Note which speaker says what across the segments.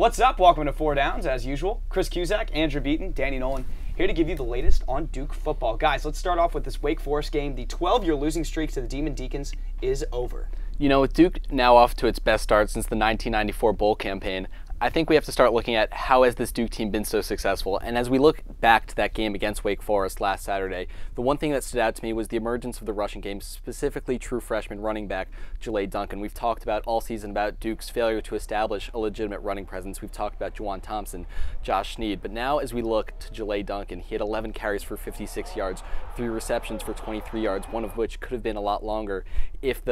Speaker 1: What's up? Welcome to Four Downs, as usual. Chris Cusack, Andrew Beaton, Danny Nolan, here to give you the latest on Duke football. Guys, let's start off with this Wake Forest game. The 12-year losing streak to the Demon Deacons is over.
Speaker 2: You know, with Duke now off to its best start since the 1994 bowl campaign, I think we have to start looking at how has this Duke team been so successful. And as we look back to that game against Wake Forest last Saturday, the one thing that stood out to me was the emergence of the rushing game, specifically true freshman running back Jela Duncan. We've talked about all season about Duke's failure to establish a legitimate running presence. We've talked about Juwan Thompson, Josh Sneed. But now as we look to Jela Duncan, he had 11 carries for 56 yards, 3 receptions for 23 yards, one of which could have been a lot longer if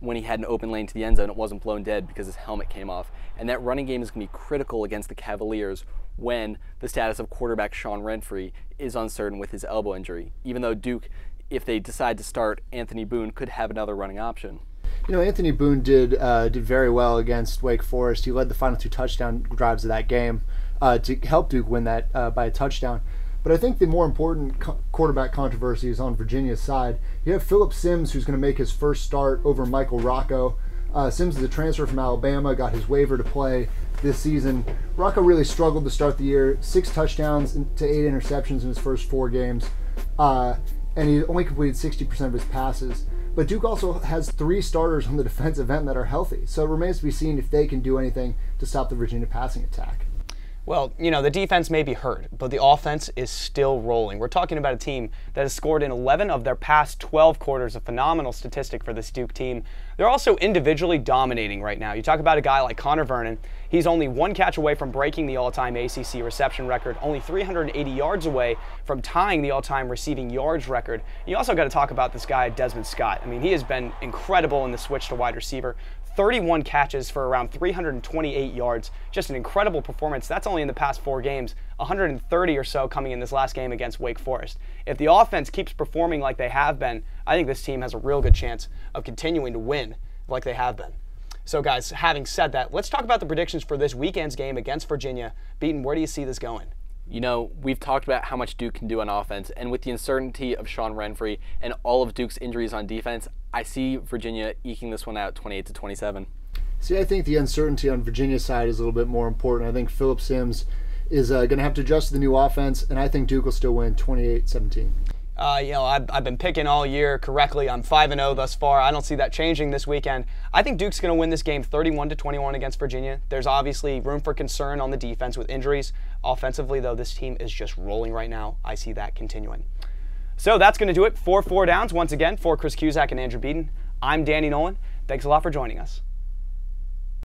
Speaker 2: when he had an open lane to the end zone, it wasn't blown dead because his helmet came off. And that running game is going to be critical against the Cavaliers when the status of quarterback Sean Renfree is uncertain with his elbow injury, even though Duke, if they decide to start Anthony Boone, could have another running option.
Speaker 3: You know, Anthony Boone did very well against Wake Forest. He led the final 2 touchdown drives of that game to help Duke win that by a touchdown. But I think the more important quarterback controversy is on Virginia's side. You have Phillip Sims, who's going to make his first start over Michael Rocco. Sims is a transfer from Alabama, got his waiver to play this season. Rocco really struggled to start the year, 6 touchdowns to 8 interceptions in his first 4 games, and he only completed 60% of his passes. But Duke also has 3 starters on the defensive end that are healthy, so it remains to be seen if they can do anything to stop the Virginia passing attack.
Speaker 1: Well, you know, the defense may be hurt, but the offense is still rolling. We're talking about a team that has scored in 11 of their past 12 quarters, a phenomenal statistic for this Duke team. They're also individually dominating right now. You talk about a guy like Connor Vernon. He's only 1 catch away from breaking the all-time ACC reception record, only 380 yards away from tying the all-time receiving yards record. You also got to talk about this guy, Desmond Scott. I mean, he has been incredible in the switch to wide receiver. 31 catches for around 328 yards. Just an incredible performance. That's only in the past 4 games. 130 or so coming in this last game against Wake Forest. If the offense keeps performing like they have been, I think this team has a real good chance of continuing to win like they have been. So guys, having said that, let's talk about the predictions for this weekend's game against Virginia. Beaton, where do you see this going?
Speaker 2: You know, we've talked about how much Duke can do on offense, and with the uncertainty of Sean Renfree and all of Duke's injuries on defense, I see Virginia eking this one out 28-27.
Speaker 3: See, I think the uncertainty on Virginia's side is a little bit more important. I think Phillip Sims is going to have to adjust to the new offense, and I think Duke will still win 28-17.
Speaker 1: You know, I've been picking all year correctly. I'm 5-0 thus far. I don't see that changing this weekend. I think Duke's going to win this game 31-21 against Virginia. There's obviously room for concern on the defense with injuries. Offensively, though, this team is just rolling right now. I see that continuing. So that's going to do it for Four Downs. Once again, for Chris Cusack and Andrew Beaton, I'm Danny Nolan. Thanks a lot for joining us.